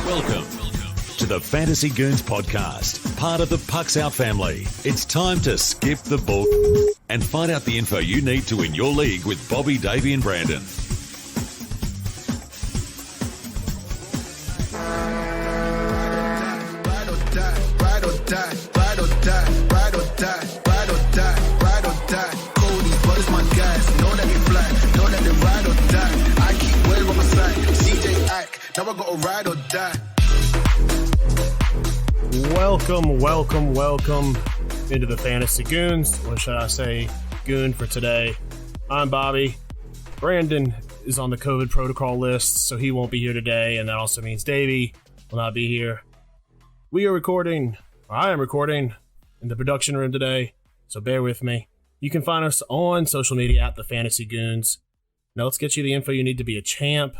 Welcome to the Fantasy Goons podcast, part of the Pucks Out family. It's time to skip the book and find out the info you need to win your league with Bobby, Davey, and Brandon. Now I gotta ride or die. Welcome into the Fantasy Goons. Or should I say Goon for today? I'm Bobby. Brandon is on the COVID protocol list, so he won't be here today, and that also means Davey will not be here. I am recording in the production room today, so bear with me. You can find us on social media at the Fantasy Goons. Now let's get you the info you need to be a champ.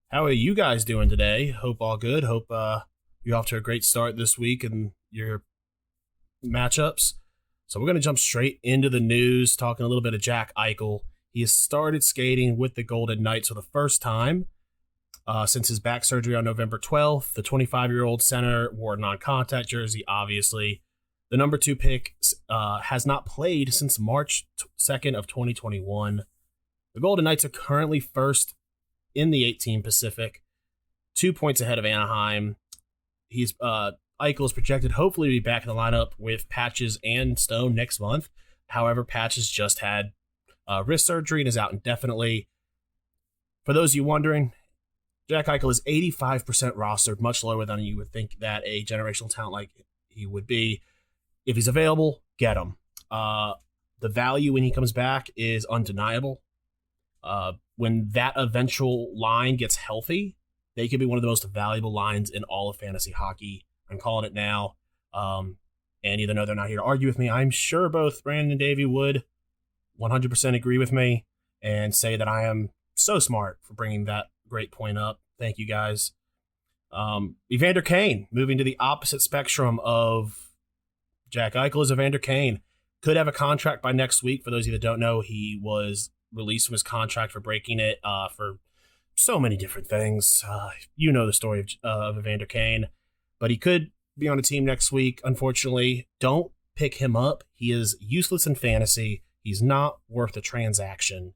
How are you guys doing today? Hope all good. Hope you're off to a great start this week in your matchups. So we're going to jump straight into the news, talking a little bit of Jack Eichel. He has started skating with the Golden Knights for the first time since his back surgery on November 12th. The 25-year-old center wore a non-contact jersey, obviously. The number 2 pick has not played since March 2nd of 2021. The Golden Knights are currently first in the 8-team Pacific, 2 points ahead of Anaheim. Eichel is projected hopefully to be back in the lineup with Patches and Stone next month. However, Patches just had wrist surgery and is out indefinitely. For those of you wondering, Jack Eichel is 85% rostered, much lower than you would think that a generational talent like he would be. If he's available, get him. The value when he comes back is undeniable. When that eventual line gets healthy, they could be one of the most valuable lines in all of fantasy hockey. I'm calling it now. And even though they're not here to argue with me, I'm sure both Brandon and Davey would 100% agree with me and say that I am so smart for bringing that great point up. Thank you, guys. Evander Kane, moving to the opposite spectrum of Jack Eichel, is Evander Kane. Could have a contract by next week. For those of you that don't know, he was released from his contract for breaking it for so many different things. You know the story of Evander Kane, but he could be on a team next week. Unfortunately, don't pick him up. He is useless in fantasy. He's not worth the transaction,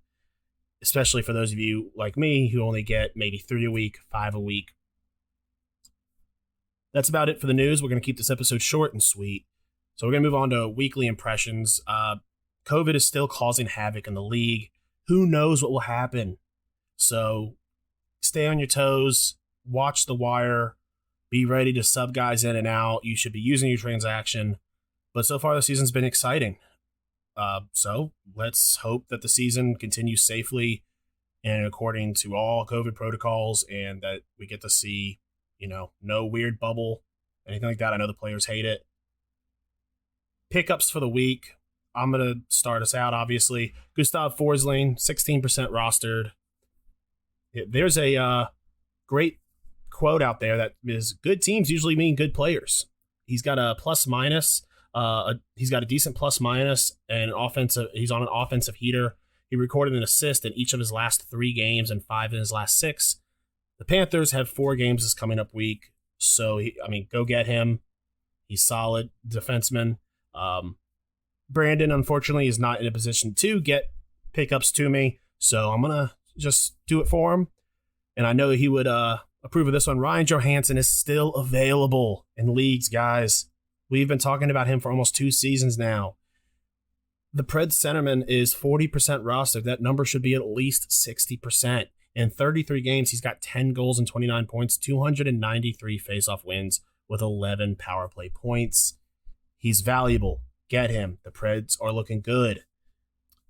especially for those of you like me who only get maybe 3 a week, 5 a week. That's about it for the news. We're going to keep this episode short and sweet. So we're going to move on to weekly impressions. COVID is still causing havoc in the league. Who knows what will happen? So stay on your toes, watch the wire, be ready to sub guys in and out. You should be using your transaction. But so far, the season's been exciting. So let's hope that the season continues safely and according to all COVID protocols, and that we get to see, no weird bubble, anything like that. I know the players hate it. Pickups for the week. I'm going to start us out, obviously. Gustav Forsling, 16% rostered. There's a great quote out there that is good teams usually mean good players. He's got a plus-minus. He's got a decent plus-minus and he's on an offensive heater. He recorded an assist in each of his last 3 games and 5 in his last 6. The Panthers have 4 games this coming up week. So, go get him. He's solid defenseman. Brandon, unfortunately, is not in a position to get pickups to me, so I'm going to just do it for him. And I know he would approve of this one. Ryan Johansson is still available in leagues, guys. We've been talking about him for almost 2 seasons now. The Preds centerman is 40% rostered. That number should be at least 60%. In 33 games, he's got 10 goals and 29 points, 293 faceoff wins with 11 power play points. He's valuable. Get him. The Preds are looking good.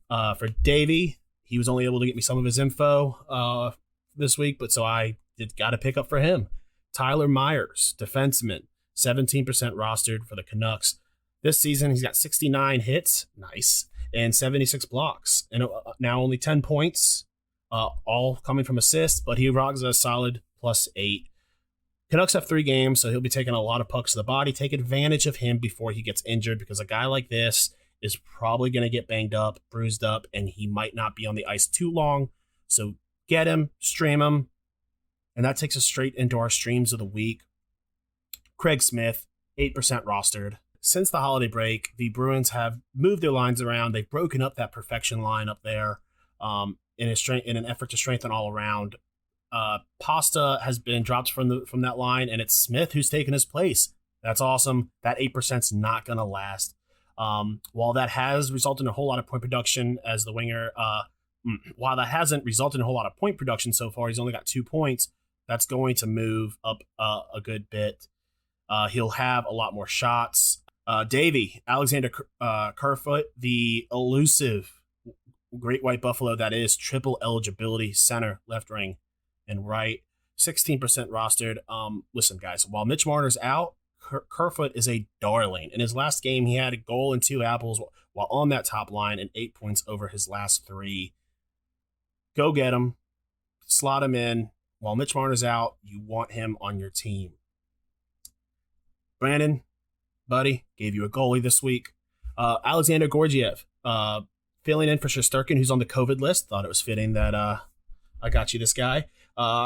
For Davey, he was only able to get me some of his info this week, but so I got to pick up for him. Tyler Myers, defenseman, 17% rostered for the Canucks. This season, he's got 69 hits, nice, and 76 blocks, and now only 10 points, all coming from assists, but he rocks a solid +8. Canucks have 3 games, so he'll be taking a lot of pucks to the body. Take advantage of him before he gets injured, because a guy like this is probably going to get banged up, bruised up, and he might not be on the ice too long. So get him, stream him, And that takes us straight into our streams of the week. Craig Smith, 8% rostered. Since the holiday break, the Bruins have moved their lines around. They've broken up that perfection line up there in an effort to strengthen all around. Pasta has been dropped from that line, and it's Smith who's taken his place. That's awesome. That 8%'s not going to last. While that has resulted in a whole lot of point production as the winger, while that hasn't resulted in a whole lot of point production so far, he's only got 2 points. That's going to move up a good bit. He'll have a lot more shots. Davey, Alexander Kerfoot, the elusive Great White Buffalo that is triple eligibility center, left wing and right, 16% rostered. Listen, guys, while Mitch Marner's out, Kerfoot is a darling. In his last game, he had a goal and 2 apples while on that top line and 8 points over his last 3. Go get him. Slot him in. While Mitch Marner's out, you want him on your team. Brandon, buddy, gave you a goalie this week. Alexander Gorgiev, filling in for Shesterkin, who's on the COVID list. Thought it was fitting that I got you this guy.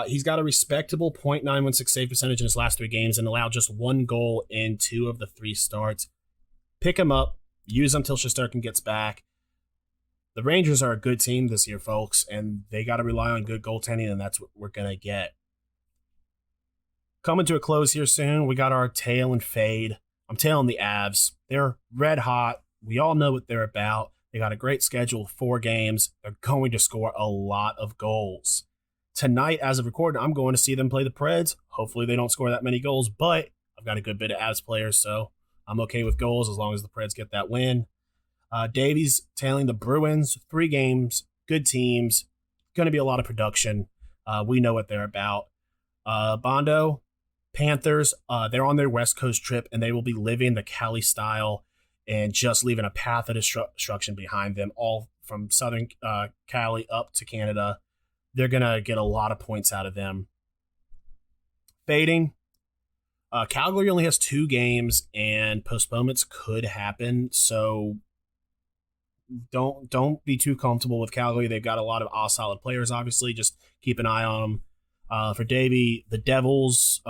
He's got a respectable .916 save percentage in his last 3 games and allowed just 1 goal in 2 of the 3 starts. Pick him up. Use him till Shesterkin gets back. The Rangers are a good team this year, folks, and they got to rely on good goaltending, and that's what we're going to get. Coming to a close here soon, we got our tail and fade. I'm tailing the Avs. They're red hot. We all know what they're about. They got a great schedule, 4 games. They're going to score a lot of goals. Tonight, as of recording, I'm going to see them play the Preds. Hopefully they don't score that many goals, but I've got a good bit of Avs players, so I'm okay with goals as long as the Preds get that win. Davies tailing the Bruins, 3 games, good teams, going to be a lot of production. We know what they're about. Bondo, Panthers, they're on their West Coast trip, and they will be living the Cali style and just leaving a path of destruction behind them, all from southern Cali up to Canada. They're going to get a lot of points out of them. Fading, Calgary only has 2 games, and postponements could happen, so don't be too comfortable with Calgary. They've got a lot of solid players, obviously. Just keep an eye on them. For Davey, the Devils,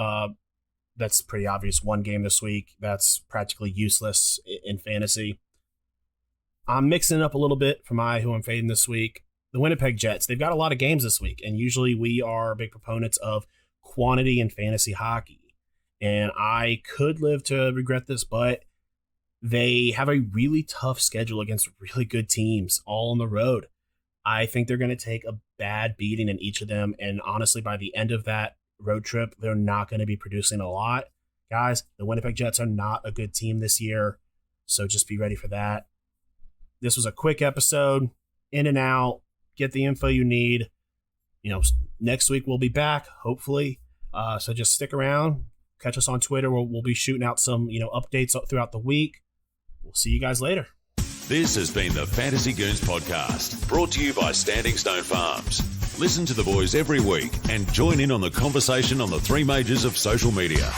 that's pretty obvious. 1 game this week. That's practically useless in fantasy. I'm mixing it up a little bit for who I'm fading this week. The Winnipeg Jets, they've got a lot of games this week, and usually we are big proponents of quantity in fantasy hockey. And I could live to regret this, but they have a really tough schedule against really good teams all on the road. I think they're going to take a bad beating in each of them, and honestly, by the end of that road trip, they're not going to be producing a lot. Guys, the Winnipeg Jets are not a good team this year, so just be ready for that. This was a quick episode, in and out, get the info you need. Next week we'll be back, hopefully, so just stick around, catch us on Twitter. We'll be shooting out some updates throughout the week. We'll see you guys later. This has been the Fantasy Goons podcast, brought to you by Standing Stone Farms. Listen to the boys every week and join in on the conversation on the 3 majors of social media.